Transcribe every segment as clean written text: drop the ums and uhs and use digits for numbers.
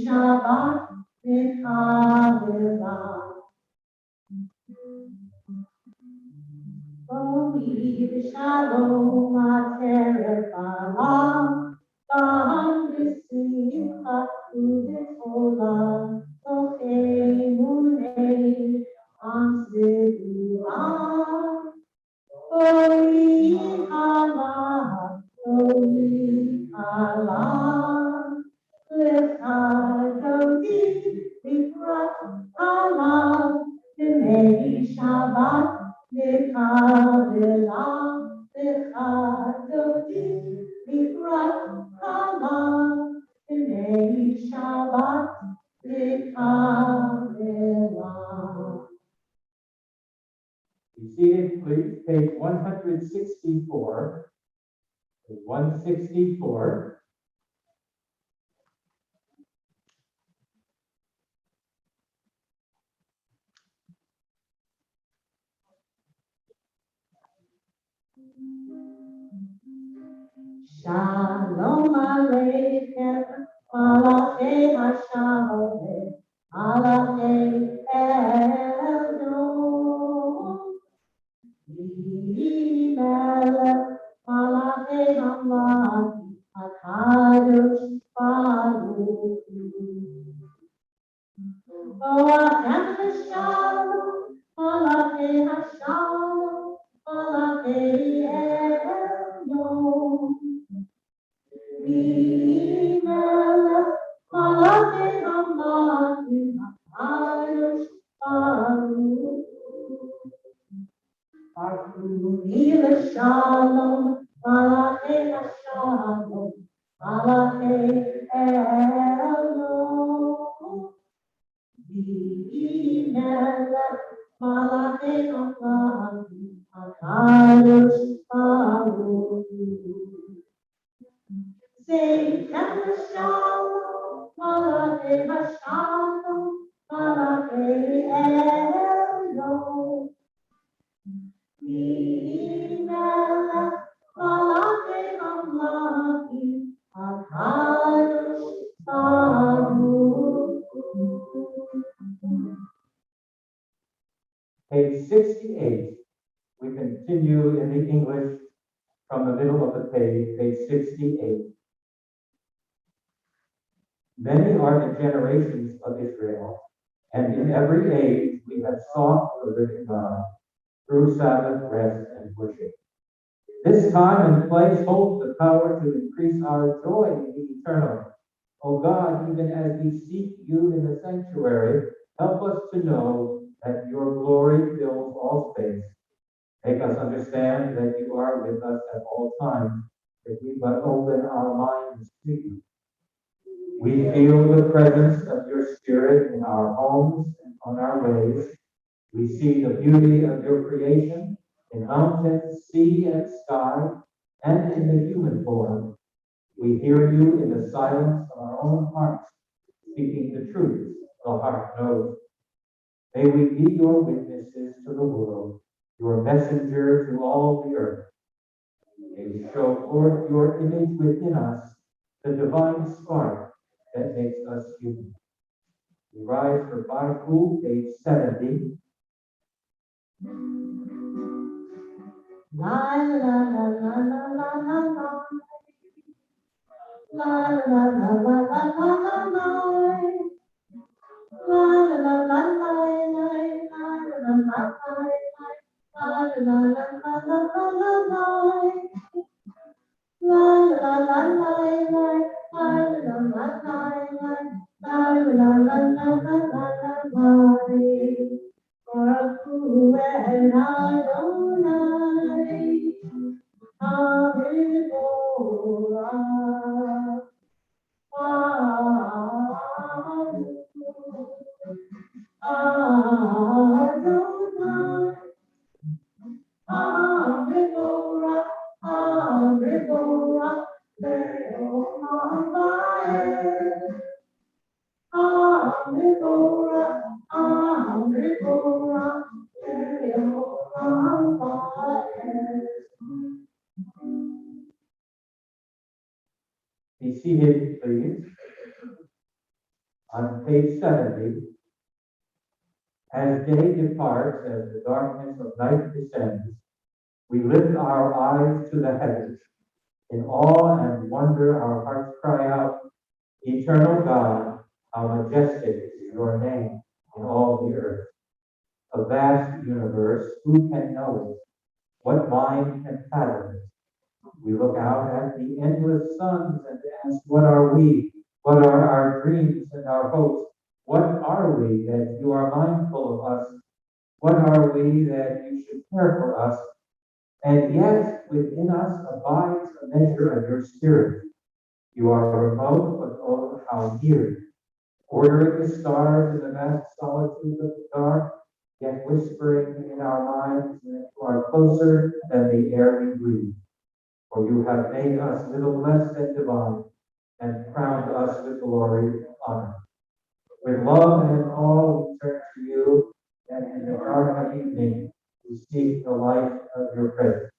Shabbat, Shalom, Erev, Gam v'simcha u'v'tola, tochemunei, am sedulah. Holy Allah, holy Allah, l'chadodi l'ikrat Allah, b'nei Shabbat l'kavelah, l'chadodi l'ikrat Allah, b'nei Shabbat l'kavelah. Be seated, please. Page 164. Page 164. Shalom Aleichem, Malachei HaShalom, Malachei Elyon. Melech, Malachei HaMlaki, HaKadosh Baruch Hu. Boachem Shalom, Malachei HaShalom, Malachei Elyon. Melech, Malachei HaMlaki, HaKadosh Baruch Hu. Archuni l'shalom, Malachei HaShalom, Malachei Elyon. Melech, Malachei HaMlaki, HaKadosh Baruch Hu. Seichem l'shalom, Malachei HaShalom, Malachei Elyon. Melech, Malachei HaMlaki, HaKadosh Baruch Hu. Page 68. We continue in the English from the middle of the page 68. Many are the generations of Israel, and in every age we have sought the living God through Sabbath, rest, and worship. This time and place holds the power to increase our joy in the eternal. O God, even as we seek you in the sanctuary, help us to know that your glory fills all space. Make us understand that you are with us at all times, if we but open our minds to you. We feel the presence of your Spirit in our homes and on our ways. We see the beauty of your creation in mountains, sea, and sky, and in the human form. We hear you in the silence of our own hearts, speaking the truths the heart knows. May we be your witnesses to the world, your messenger to all the earth. May we show forth your image within us, the divine spark that makes us human. We rise for Baruch, page 70. La la la la la la la la. La la la la la la la la. La la la la la la la la Be seated, please. On page 70, as day departs, as the darkness of night descends, we lift our eyes to the heavens. In awe and wonder, our hearts cry out, Eternal God, how majestic is your name in all the earth. A vast universe, who can know it? What mind can fathom it? We look out at the endless suns and ask, what are we? What are our dreams and our hopes? What are we that you are mindful of us? What are we that you should care for us? And yet within us abides a measure of your spirit. You are remote, but oh, how near. Ordering the stars in the vast solitude of the dark, yet whispering in our minds that you are closer than the air we breathe. For you have made us little less than divine, and crowned us with glory and honor. With love and awe we turn to you, and in the dark of evening we seek the light of your presence.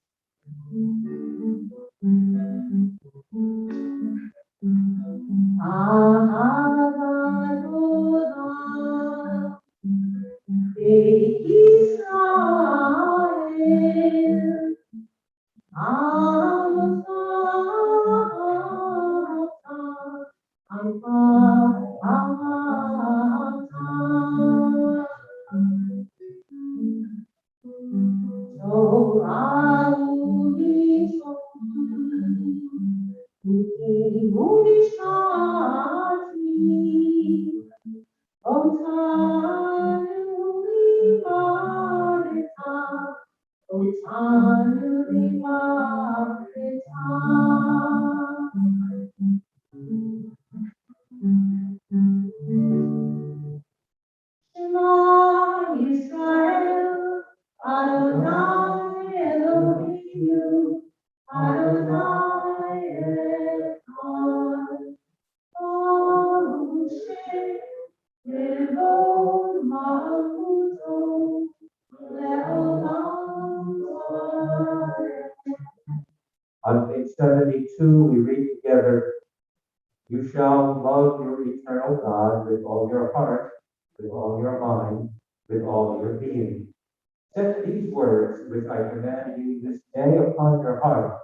On page 72, we read together, you shall love your eternal God with all your heart, with all your mind, with all your being. Set these words which I command you this day upon your heart.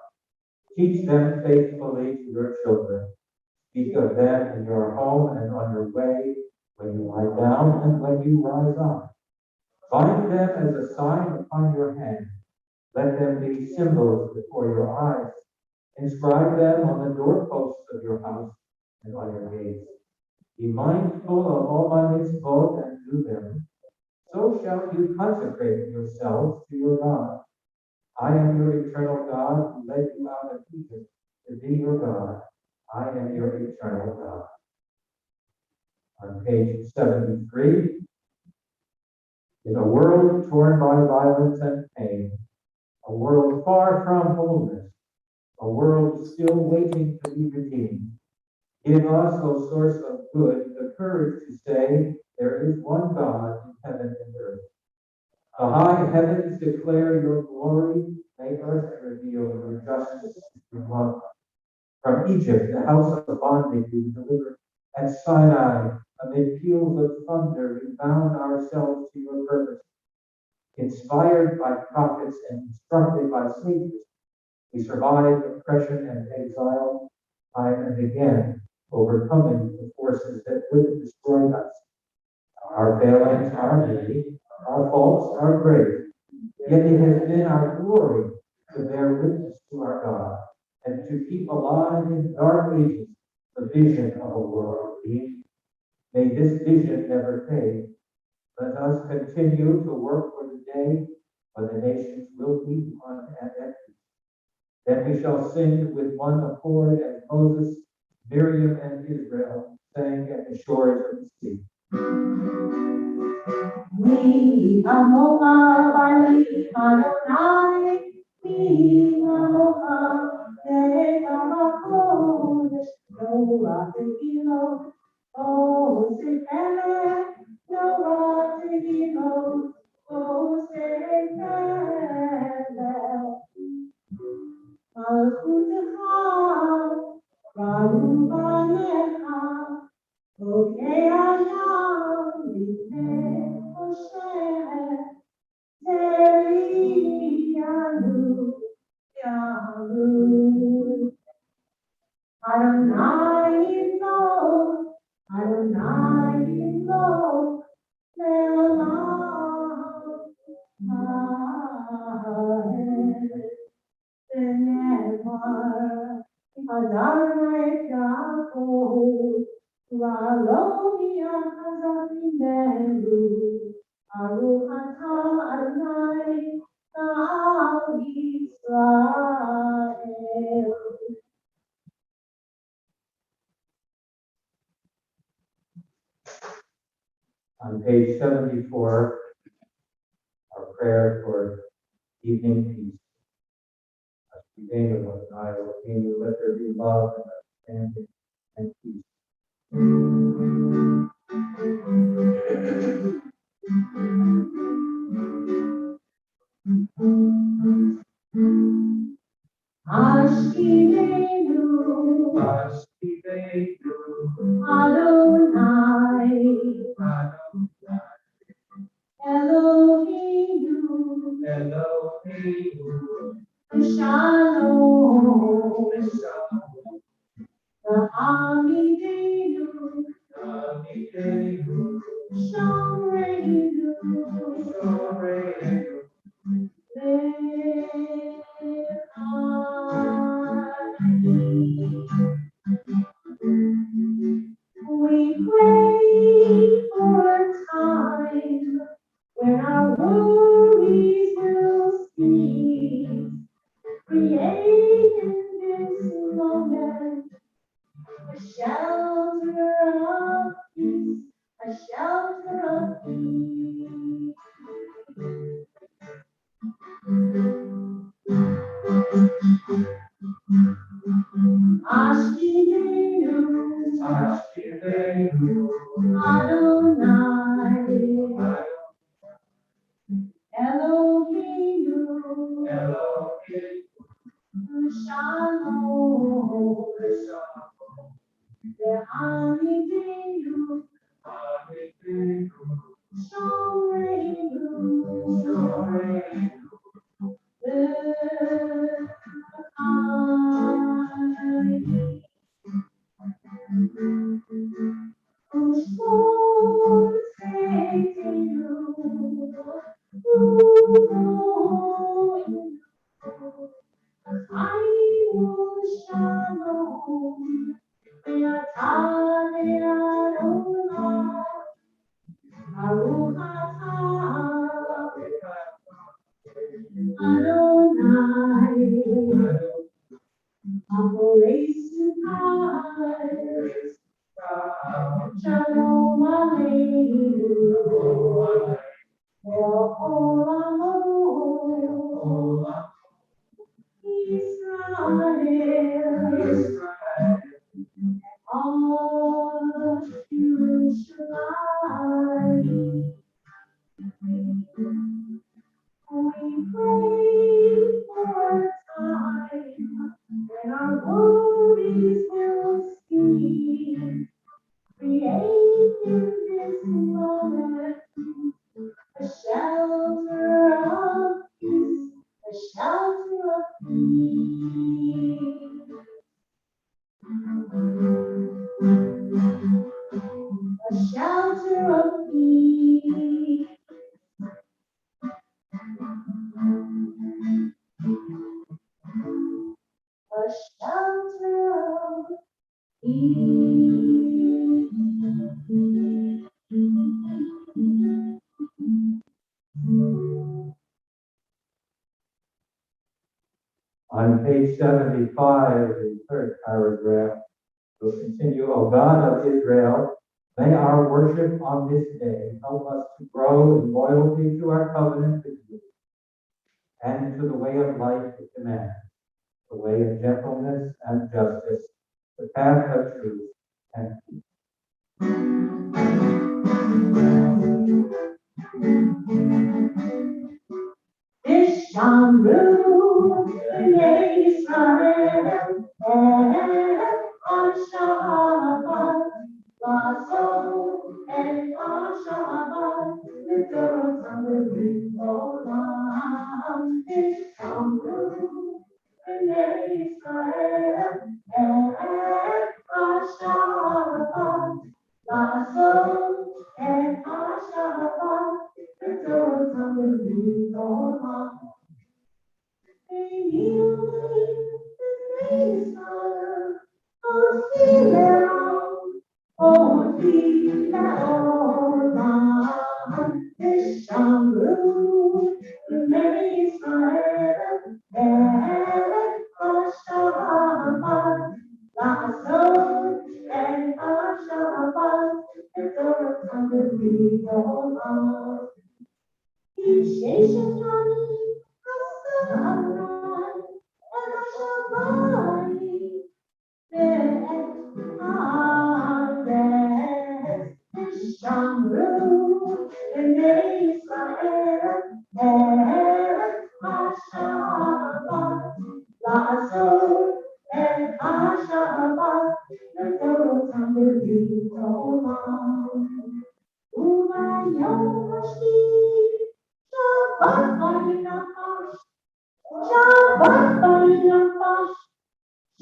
Teach them faithfully to your children. Speak of them in your home and on your way, when you lie down and when you rise up. Bind them as a sign upon your hand. Let them be symbols before your eyes. Inscribe them on the doorposts of your house and on your gates. Be mindful of all my mitzvot and do them. So shall you consecrate yourselves to your God. I am your eternal God who led you out of Egypt to be your God. I am your eternal God. On page 73, in a world torn by violence and pain, a world far from wholeness, a world still waiting to be redeemed, give us, O source of good, the courage to say, there is one God in heaven and earth. The high heavens declare your glory, make earth reveal your justice and love. From Egypt, the house of bondage you delivered, at Sinai, amid peals of thunder, we bound ourselves to your purpose. Inspired by prophets and instructed by sages, we survived oppression and exile time and again, overcoming the forces that would have destroyed us. Our failings are many, our faults are great, yet it has been our glory to bear witness to our God and to keep alive in dark ages the vision of a world redeemed. May this vision never fade. Let us continue to work for the day when the nations will be one and at peace. Then we shall sing with one accord as Moses, Miriam, and Israel sang at the shores of the sea. We Amoha Bali Adonai, we Amoha Tekamakodesh, Noah Tekilo, O Sekele, Noah Tekilo, O Sekele. אהובנך, חוקי הים לפני חושך, זרי יעלו, יעלו. Adonai Yimlo, Adonai Yimlo, Le'olam Ha'ed. ונאמר, עזרנו את יעקב, ועלו יחזק ממנו, ברוך אתה אדוני, נעל ישראל. On page 74, our prayer for evening peace. Let there be love and understanding and peace. Ashkivenu, Adonai, Eloheinu, Shalom, V'hamidenu, Shomreinu, We pray for a time when our worries will cease. Create in this moment a shelter of peace, a shelter of peace. Ashkivenu, Adonai, Eloheinu, Shalom, V'hamidenu, Shomreinu, Shalom Aleinu, Olam Israel, all Yerushalayim. We pray for a time when our worries will cease. Create in this moment a shelter of peace, a shelter of peace. A shelter of peace. A shelter of peace. On page 75, the third paragraph, we'll continue. O God of Israel, may our worship on this day help us to grow in loyalty to our covenant with you and to the way of life you command, the way of gentleness and justice, the path of truth and peace. Shamru Yisrael, Shabbat, Israel, Erev, Shabbat, Lasso, and Shabbat, the doors of the Lord.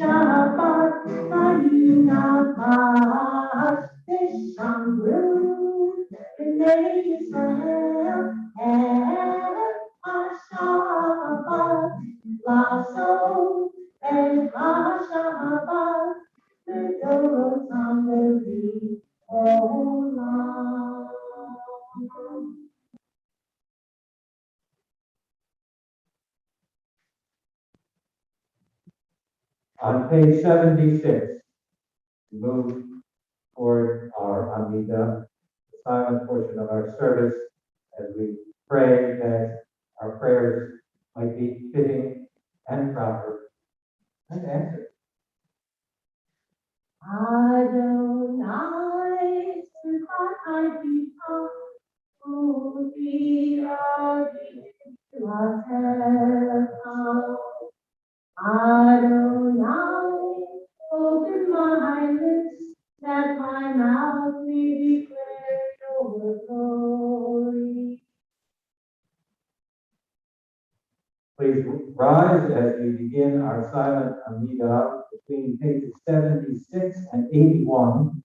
Shabbat, Shabbat, Shabbat, Israel, Shabbat, Lasso, and Shabbat, the doors on the Olam. On page 76, we move toward our Amidah, the silent portion of our service, as we pray that our prayers might be fitting and proper and answered. Adonai, Sukkot Yitah, Uti Adi Latecha. Adonai, open my lips, that my mouth may declare your glory. Please rise as we begin our silent Amidah between pages 76 and 81.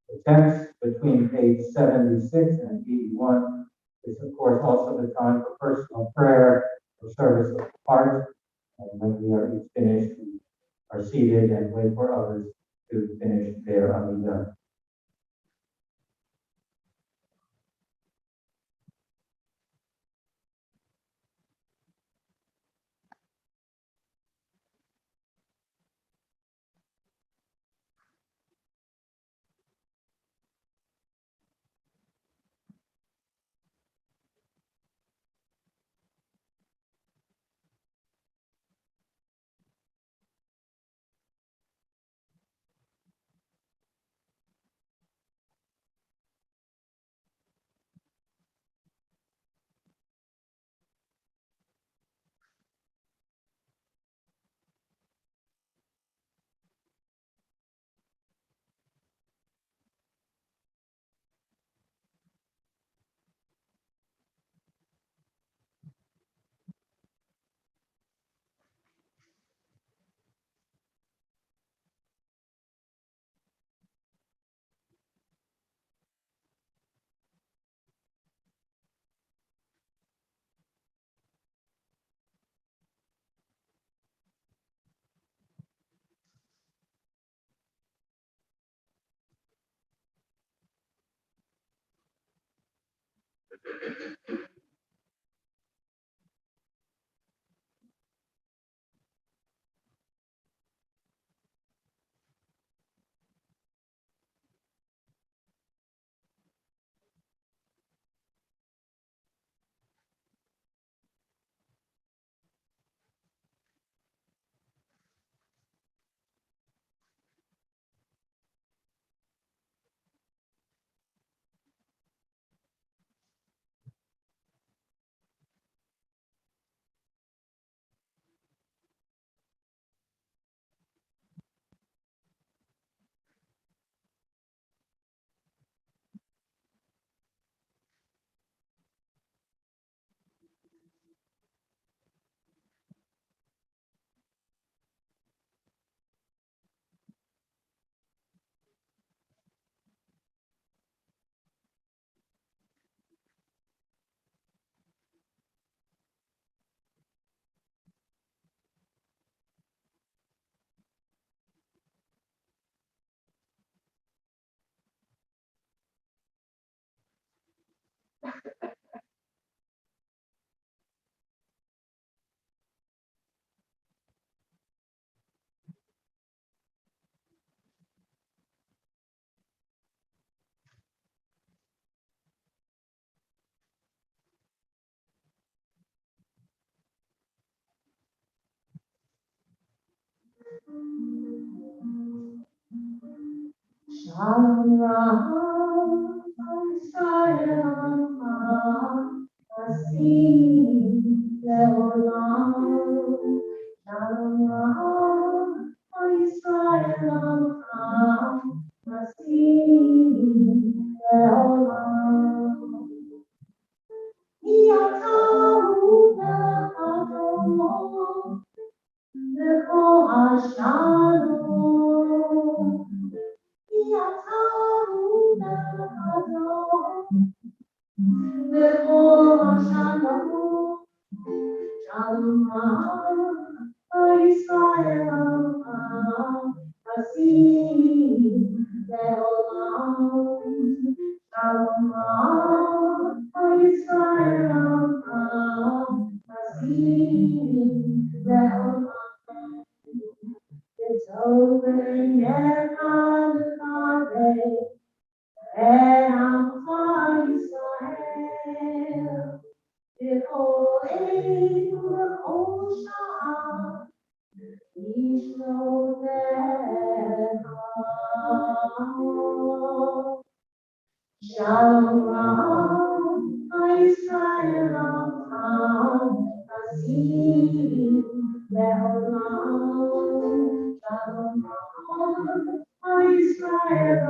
The text between page 76 and 81 is, of course, also the time for personal prayer, for service of heart. And when we are each finished, we are seated and wait for others to finish their Amidah. Shalom Ram, Shalom Ram, Asim Leolam. Shalom Ram, Shalom Ram, Asim Leolam. Yatahu Le'adon, Le'ko Hashalom. Yatahu Le'adon, Le'ko Hashalom. Shalom Yisrael Hasim Le'olam. Shalom Yisrael Hasim Le'olam. It's over Yechad Kabe Ve'amcha Yisrael. B'kol ein u'b'kol sha'ah yishlotecha. Shalom Yisrael Hasim Le'olam. Shalom Yisrael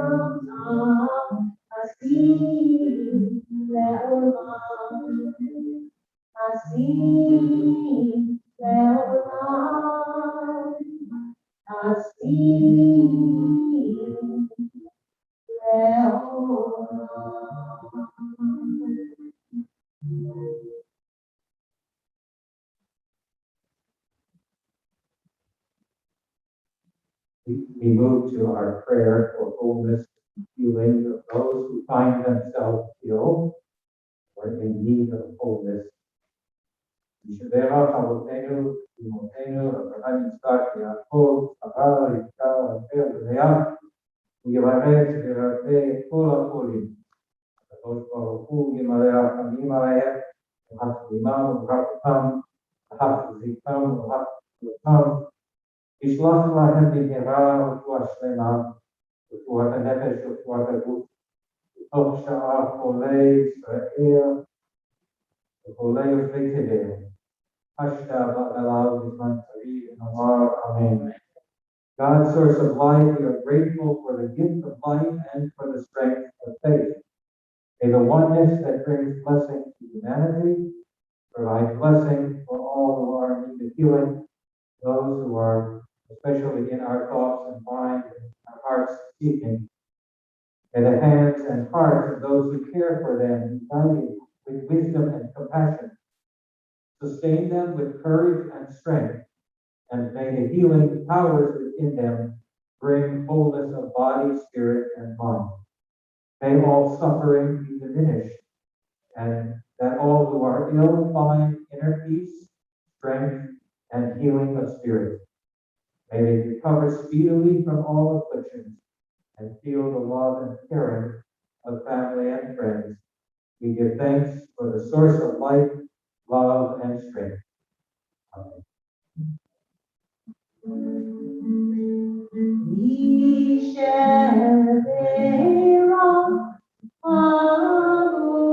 Hasim Le'olam. Hasim Le'olam. Hasim We move to our prayer for wholeness and healing of those who find themselves ill or in need of wholeness. Yishbera Chavotenu, Imotenu, Abraham Yitzchak, Yaakov, Sarah, Rivka, Rachel, Leah, Uyavarech, Verarve, Kol HaKolim. הקדוש ברוך הוא ימלא רחמים עליהם, וחכימם וברכתם, וחזיתם וברכתם, ישלח להם במהרה רפואה שלמה, רפואת הנפש ורפואת הגוף, בתוך שאר חולי ישראל וחולי יושבי תבל. Hashda Ba'alav Bisman Tari Namar Amen. God, source of life, we are grateful for the gift of life and for the strength of faith. May the oneness that brings blessing to humanity provide blessing for all who are in need of healing, those who are especially in our thoughts and minds and our hearts seeking. May the hands and hearts of those who care for them be guided with wisdom and compassion. Sustain them with courage and strength, and may the healing powers within them bring wholeness of body, spirit, and mind. May all suffering be diminished, and that all who are ill find inner peace, strength, and healing of spirit. May they recover speedily from all afflictions and feel the love and caring of family and friends. We give thanks for the source of life, love, and strength. Amen. Yisheve'era Avotenu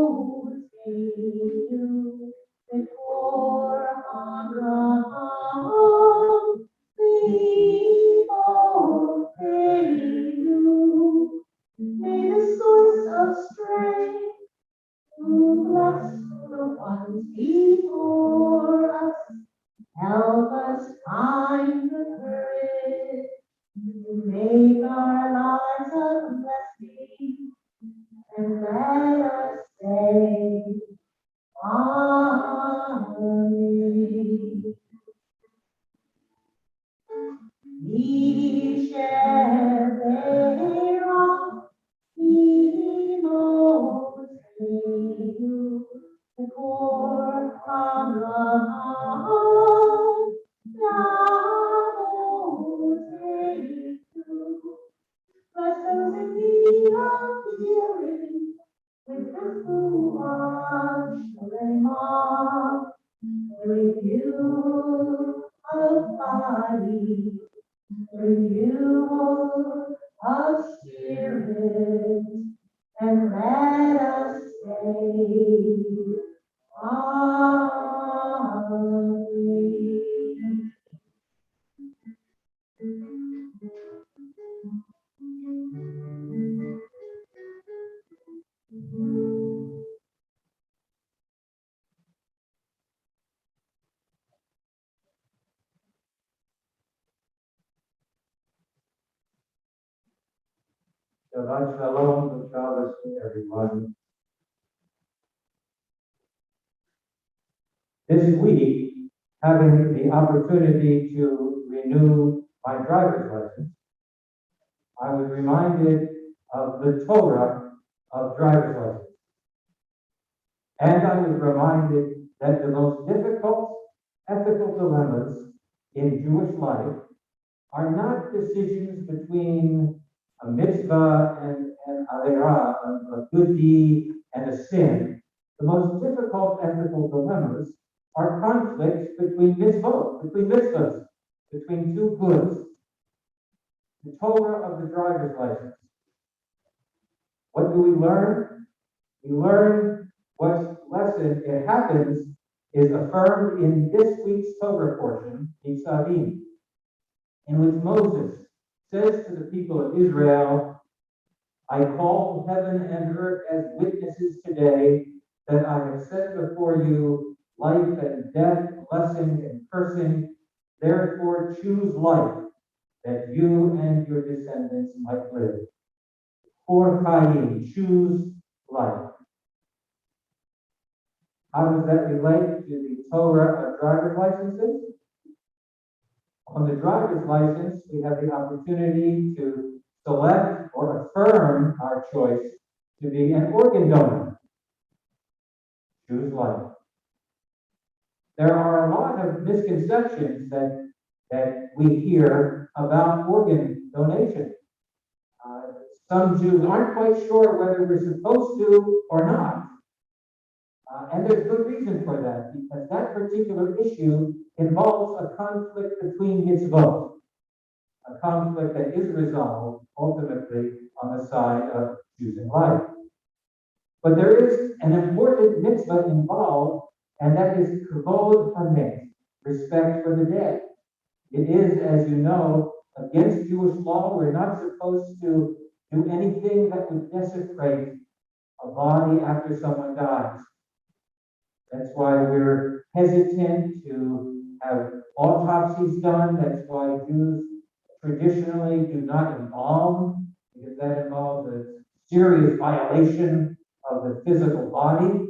before Abraham V'Imotenu. May the source of strength who bless the ones before us help us find the courage to make our lives a blessing, and let us say, Amen. Yisheve'era Imotenu before Abraham V'Imotenu. Bless those in need of healing with refuah shlema, renew of body, renew of spirit, and let us say, Amen. Shabbat Shalom, good Shabbos to everyone. This week, having the opportunity to renew my driver's license, I was reminded of the Torah of driver's license. And I was reminded that the most difficult ethical dilemmas in Jewish life are not decisions between a mitzvah and an averah, a good deed and a sin. The most difficult ethical dilemmas are conflicts between mitzvahs, between two goods. The Torah of the driver's license. What do we learn? We learn what lesson it happens is affirmed in this week's Torah portion, Nitzavim, in which Moses says to the people of Israel, I call heaven and earth as witnesses today that I have set before you life and death, blessing and cursing. Therefore choose life, that you and your descendants might live. For Chaim, choose life. How does that relate to the Torah of driver's licenses? On the driver's license, we have the opportunity to select or affirm our choice to be an organ donor. Choose life. There are a lot of misconceptions that we hear about organ donation. Some Jews aren't quite sure whether we're supposed to or not. And there's good reason for that, because that particular issue involves a conflict between mitzvot, a conflict that is resolved ultimately on the side of choosing life. But there is an important mitzvah involved, and that is kavod hamet, respect for the dead. It is, as you know, against Jewish law. We're not supposed to do anything that would desecrate a body after someone dies. That's why we're hesitant to have autopsies done. That's why Jews traditionally do not embalm, because that involves a serious violation of the physical body.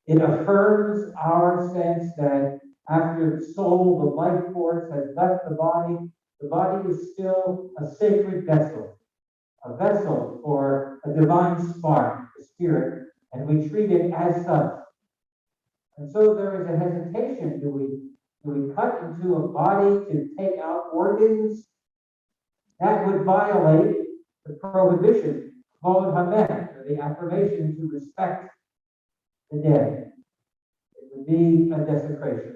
It affirms our sense that after the soul, the life force has left the body is still a sacred vessel, a vessel for a divine spark, the spirit, and we treat it as such. And so there is a hesitation. Do we cut into a body to take out organs? That would violate the prohibition, kavod hamet, or the affirmation to respect the dead. It would be a desecration.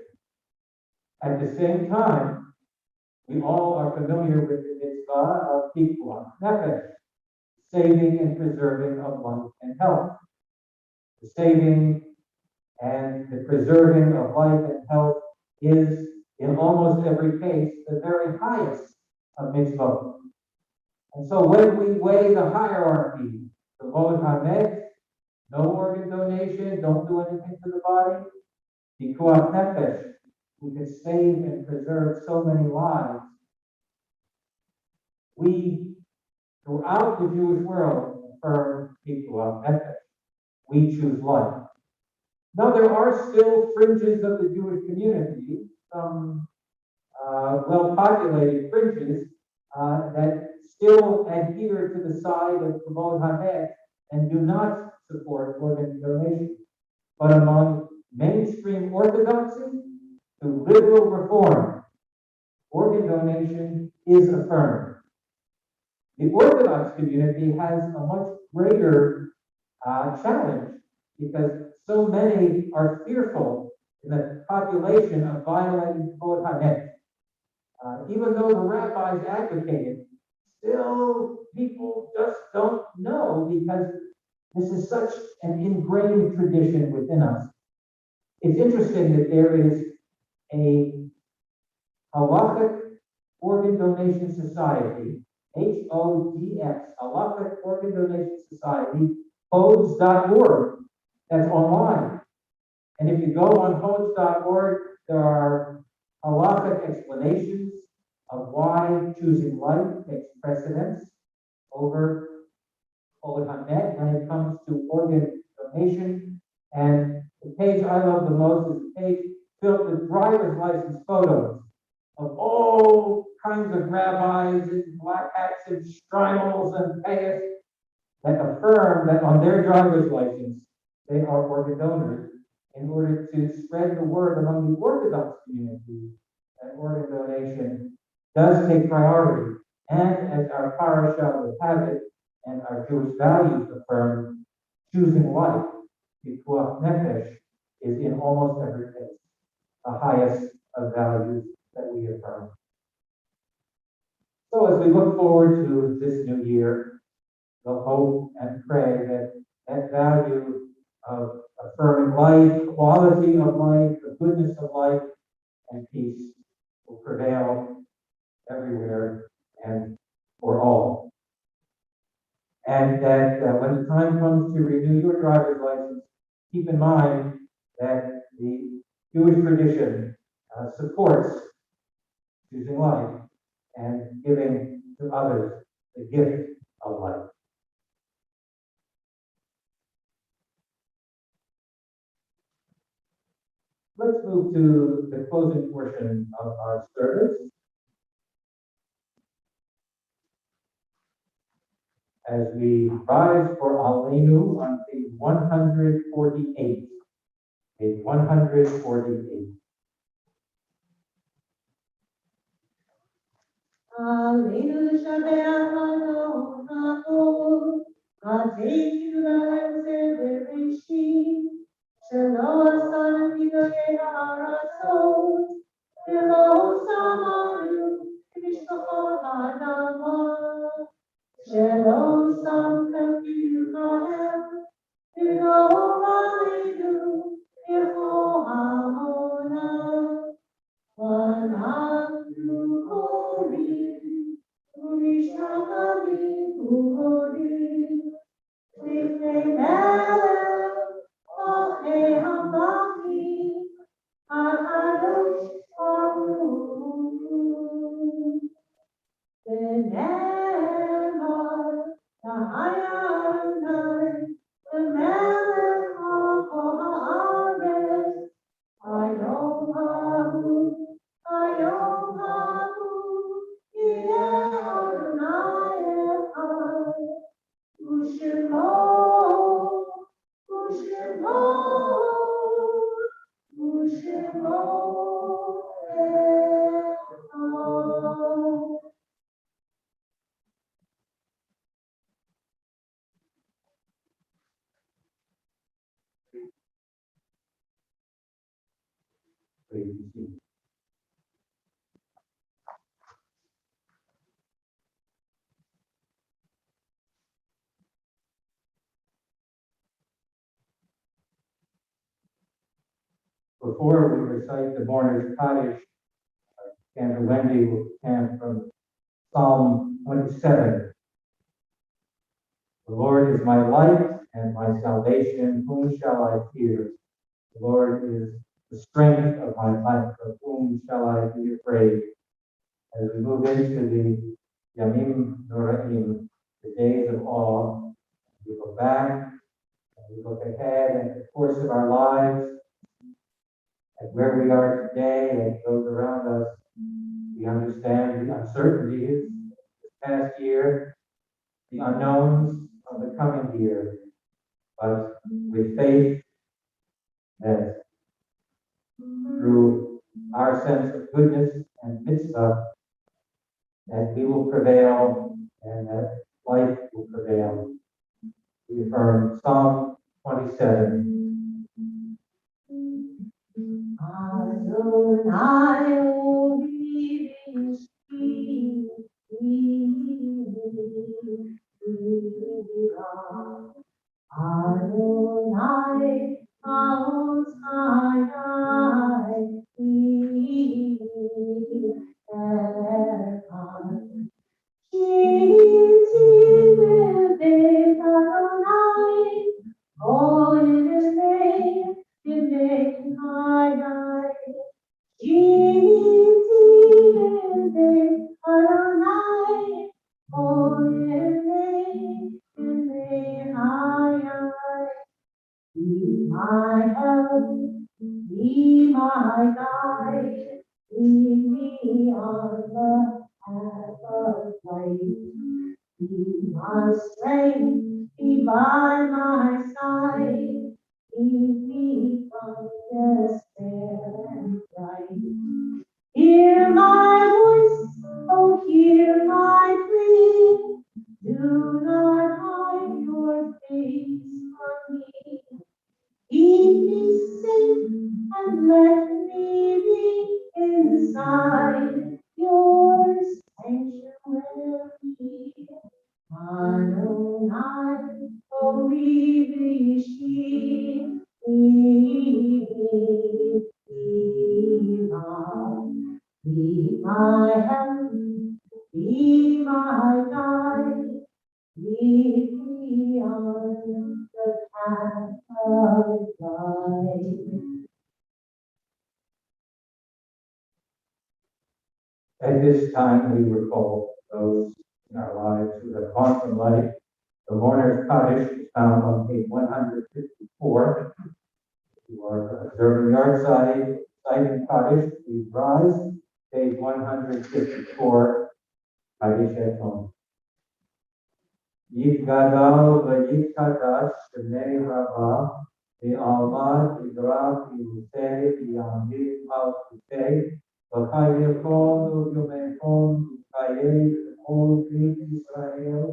At the same time, we all are familiar with the mitzvah of pikuach nefesh, saving and preserving of life and health. The saving and the preserving of life and health is, in almost every case, the very highest of mitzvot. And so when we weigh the hierarchy, the kavod hamet, no organ donation, don't do anything to the body, pikuach nefesh, we could save and preserve so many lives. We, throughout the Jewish world, affirm pikuach nefesh. We choose life. Now, there are still fringes of the Jewish community, some well-populated fringes that still adhere to the side of kavod hamet and do not support organ donation. But among mainstream orthodoxy to liberal reform, organ donation is affirmed. The Orthodox community has a much greater challenge because so many are fearful in the population of violating kavod hamet. even though the rabbis advocated, still people just don't know because this is such an ingrained tradition within us. It's interesting that there is a halachic organ donation society, HODS, halachic organ donation society, codes.org, that's online. And if you go on codes.org, there are halachic explanations of why choosing life takes precedence over Holy Hamet when it comes to organ donation. And the page I love the most is the page filled with driver's license photos of all kinds of rabbis in black hats and strimals and payas that affirm that on their driver's license they are organ donors in order to spread the word among the Orthodox community that organ donation does take priority. And as our parasha will have it, and our Jewish values affirm, choosing life, pikuach nefesh, is in almost every case the highest of values that we affirm. So as we look forward to this new year, we'll hope and pray that that value of affirming life, quality of life, the goodness of life, and peace will prevail everywhere and for all. And that when the time comes to renew your driver's license, keep in mind that the Jewish tradition supports choosing life and giving to others the gift of life. Let's move to the closing portion of our service. As we rise for Aleinu on page 148. Page 148. Aleinu Shabbat Adonai, Azeinu La'aseh Bereshit, Shelo Asanu B'nei Ha'arasot, V'lo Samanu B'mishpachot Ha'adamah, Shelo Samchem B'Yisrael, V'lo Aleinu Yecho Hamonah. Wananu Horim, Umishnachami Uhorim, Lifnei Melech, Ochei Hamachim, HaKadosh Baruch Hu. V'ne'emar, Yahaya Adonai, L'melech HaKol Haaretz, Hayom Hahu, Hayom Hahu, Yeh Adonai Echad, U'Shemo, U'Shemo, U'Shemo Echad. Please be seated. Before we recite the mourner's Kaddish, Sandra Wendy will chant from Psalm 27. The Lord is my light and my salvation, whom shall I fear? The Lord is the strength of my life, of whom shall I be afraid? As we move into the Yamim Noraim, the days of awe, we go back and we look ahead at the course of our lives, at where we are today and those around us. We understand the uncertainties of this past year, the unknowns of the coming year, but with faith that through our sense of goodness and mitzvah, that we will prevail and that life will prevail. We affirm Psalm 27. Adonai Ohivi Adonai, Most High, Erev. Be my help, be my guide, lead me on the path of light. Be my strength, be by my side, keep me from despair and fright. Hear my voice, oh hear my plea, do not hide your face from me. Keep me safe and let me be inside your sanctuary. Adonai, Orivishi, be my help, be my guide, lead me on the path of life. At this time, we recall those in our lives who have gone from life. The mourner's cottage is found on page 154. If you are observing yard site and cottage, please rise. Page 154, Cottage at home. Yitgadal v'yitkadash b'nei Rabbah, v'almad v'grav v'yusei v'yamid v'alkutei, v'chayekol v'yomechon v'chayei v'chol b'nei Yisrael,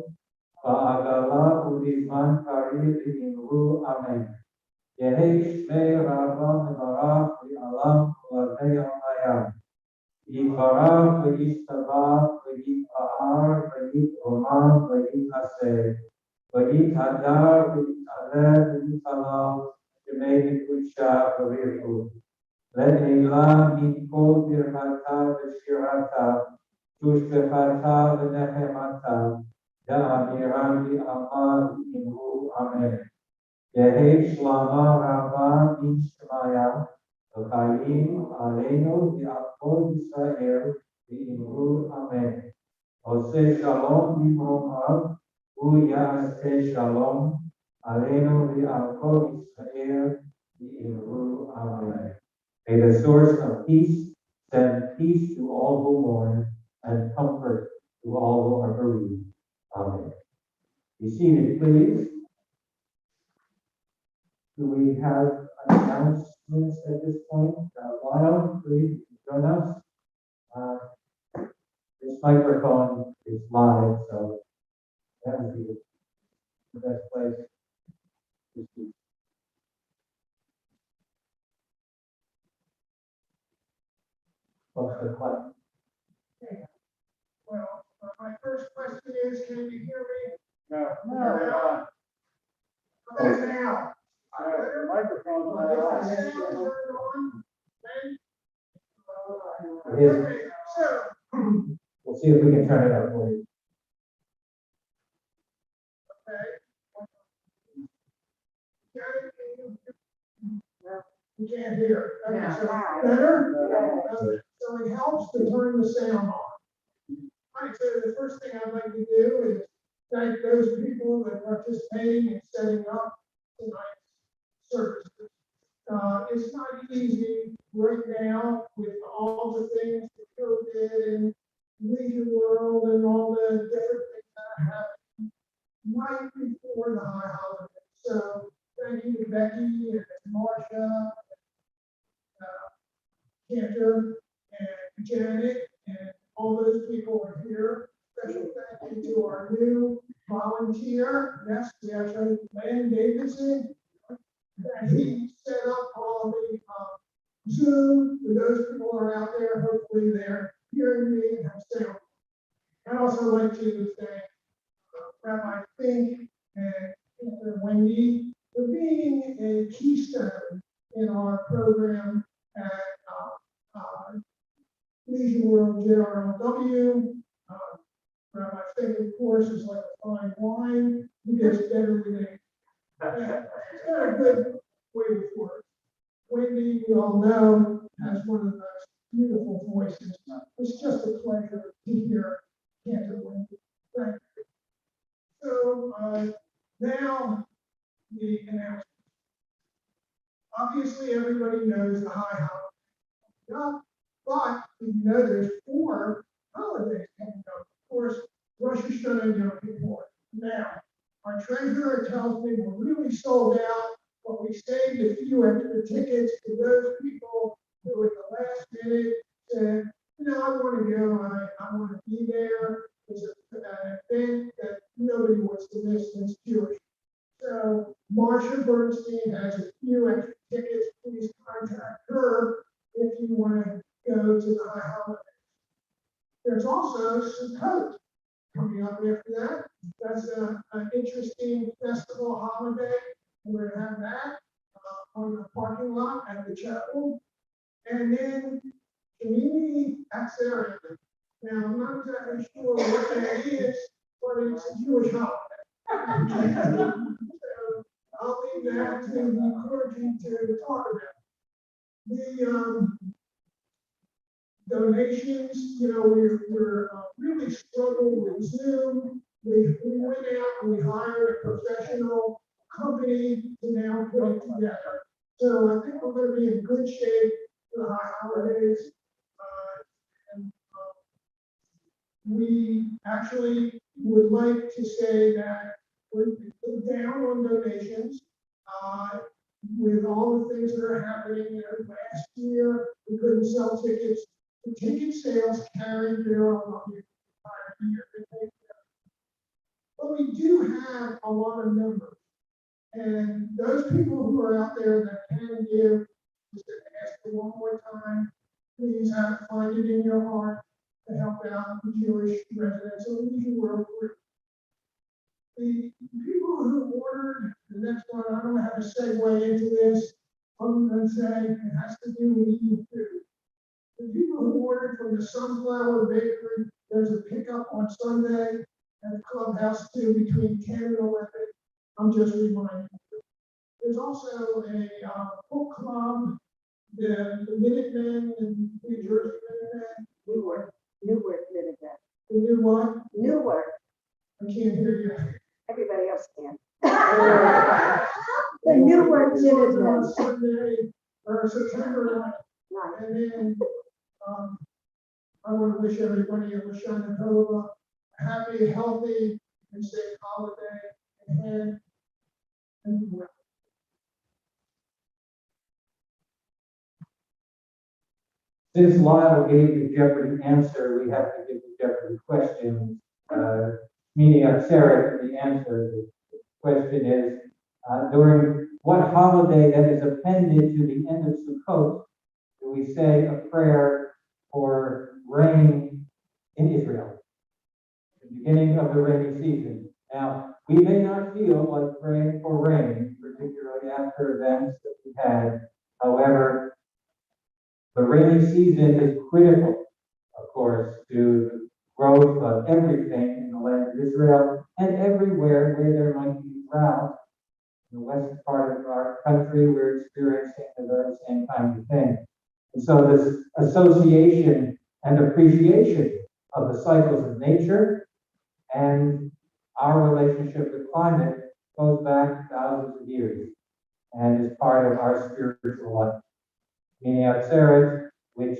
v'agala v'bizman karim v'yimru amen. Yehi shmei Rabbah v'barach v'alam v'lavei al-hayam. Yitbarach v'yistabach v'yitpa'ar v'yitroman v'yitaseh. V'yitadar v'yitaleh v'yitalal shemei v'kudsha v'virtu. Le'elah mitkol birchata v'shirata tushbechata v'nechemata da'amiram v'amal v'imru amen. Yehi shlama rabba mishmaya v'chayim aleinu v'akol Yisrael v'imru amen. Ose shalom v'imromav v'yaseh shalom aleinu v'akol Yisrael v'imru amen. May the source of peace send peace to all who mourn and comfort to all who are bereaved. Amen. Be seated, please. Do we have announcements at this point? Lyle, please join us. This microphone is live, so that would be the best place to speak. What's the question? Well, my first question is, can you hear me? No. No. Okay, now. The microphone's Is the sound turned on? Okay. Okay, so, We'll see if we can turn it up for you. okay. You can't hear. Okay, so better? So it helps to turn the sound on. All right, so the first thing I'd like to do is thank those people that are participating in setting up tonight's services. It's not easy right now with all the things that COVID and leisure world and all the different things that are happening right before the high holiday. So thank you to Becky and Marcia, Cantor and Janet and all those people are here. Special thank you to our new volunteer. Yes, we actually, Lynn Davidson. That he set up all the Zoom, for those people who are out there, hopefully they're hearing me and have sound. I'd also like to thank Rabbi Fink and Wendy for being a keystone in our program at Leisure World JRLW. Rabbi Fink, of course, is like a fine wine. He gets better with age. It's got a good way of work. Wendy, we all know, has one of the most beautiful voices. It's just a pleasure to hear Cantor Wendy. Thank you. So now the announcement. Obviously, everybody knows the high holiday. But you know there's 4 holidays coming up. Of course, Rosh Hashanah and Yom Kippur. Now, our treasurer tells me we're really sold out, but we saved a few extra tickets for those people who at the last minute said, I want to go, I want to be there. It's an event that nobody wants to miss that's Jewish. So Marsha Bernstein has a few extra tickets. Please contact her if you want to go to the high holidays. There's also Sukkot coming up after that. That's an interesting festival holiday. We're going to have that on the parking lot at the chapel. And then community Atzeret. Now, I'm not exactly sure what that is, but it's a Jewish holiday. So I'll leave that to the clergy to talk about. The donations, we're really struggling with Zoom. We went out and we hired a professional company to now put it together. So I think we're going to be in good shape for the high holidays. We actually would like to say that we're down on donations. With all the things that are happening, last year we couldn't sell tickets. The ticket sales carried their own entire year. But we do have a lot of numbers. And those people who are out there that can give, just to ask for one more time, please find it in your heart to help out the Jewish residents of the Leisure World Group. The people who ordered, the next one, I don't know how to segue into this, other than say it has to do with eating food. The people who ordered from the Sunflower Bakery, there's a pickup on Sunday at the clubhouse too between 10 and 11. I'm just reminding you. There's also a book club, the Minutemen and New Jersey Minutemen. Newark Minutemen. The new one? Newark. I can't hear you. Everybody else can. The Newark Minutemen. On Minutemen. Sunday, or September 9th. Nice. And then I want to wish everybody a Lashana Tova, a happy, healthy, and safe holiday ahead. And well. Since Lyle gave the Jeopardy answer, we have to give the Jeopardy question. Meaning of Sarah, the answer. The question is, during what holiday that is appended to the end of Sukkot do we say a prayer for rain in Israel? The beginning of the rainy season. Now, we may not feel like praying for rain, particularly after events that we had. However, the rainy season is critical, of course, to the growth of everything in the land of Israel and everywhere where there might be drought. In the western part of our country, we're experiencing the very same kind of thing. And so this association and appreciation of the cycles of nature and our relationship with climate goes back thousands of years and is part of our spiritual life. Meaning Atzeret, which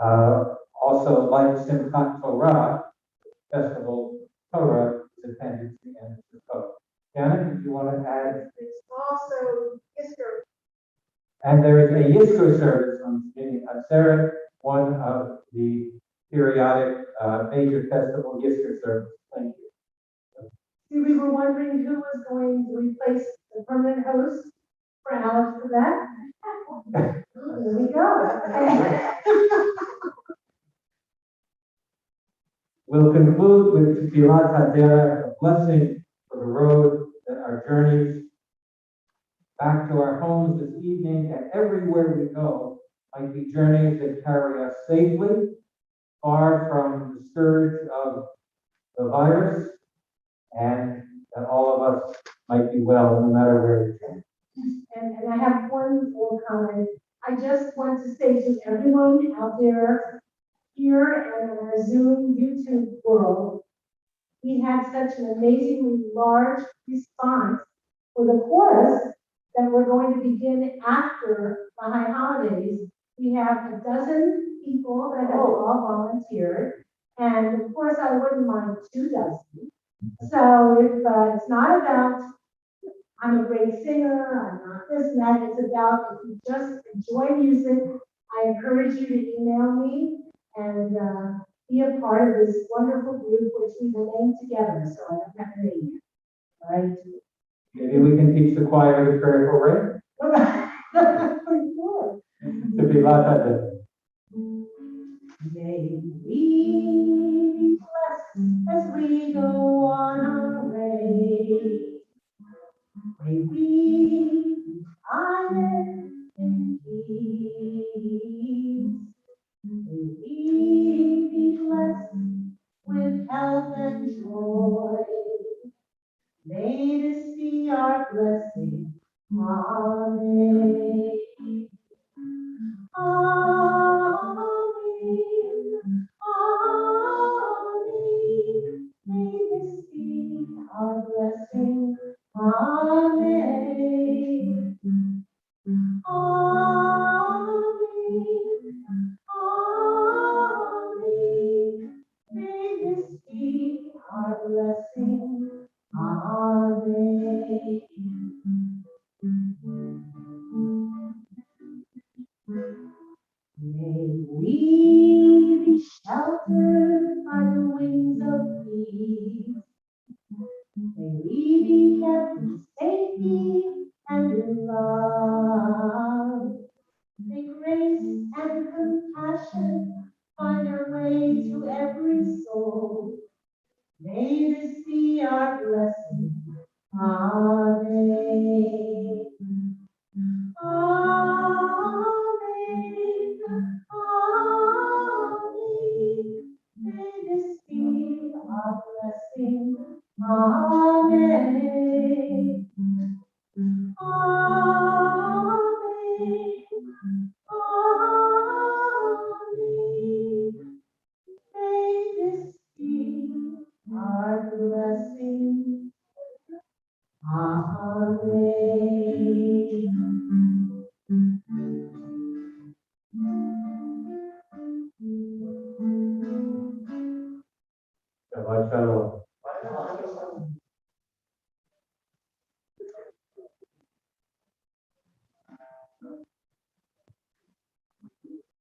also, like Simchat Torah, festival Torah, is appended to the end of the code. Janet, did you want to add? It's also history. And there is a Yisro service on Meaning Atzeret, one of the periodic major festival Yisro service. Thank you. See, we were wondering who was going to replace the permanent host for Alex for that. There we go. We'll conclude with Tefillat HaDerech, a blessing for the road, that our journeys back to our homes this evening and everywhere we go might be journeys that carry us safely, far from the scourge of the virus, and that all of us might be well no matter where we go. And I have one more comment. I just want to say to everyone out there, here and on our Zoom YouTube world, we had such an amazingly large response for the chorus that we're going to begin after the high holidays. We have a dozen people that have all volunteered, and of course, I wouldn't mind 24. So if it's not about I'm a great singer, I'm not this and that, it's about if you just enjoy music, I encourage you to email me and be a part of this wonderful group which we will name together. So I don't have a name yet. All right. Maybe we can teach the choir the prayer for rain. Sure. Tefillat HaDerech. May we be blessed as we go on our way. May we be honored in peace. May we be blessed with health and joy. May this be our blessing. Amen. Amen. Amen. May this be our blessing. Amen. Amen. Amen. May this be our blessing. Amen. May we be sheltered by the wings of peace. May we be kept in safety and in love. May grace and compassion find their way to every soul. May this be our blessing. Amen. Amen. Amen. May this be our blessing. Amen. Amen. Amen. May this be our blessing. Amen. Shabbat Shalom.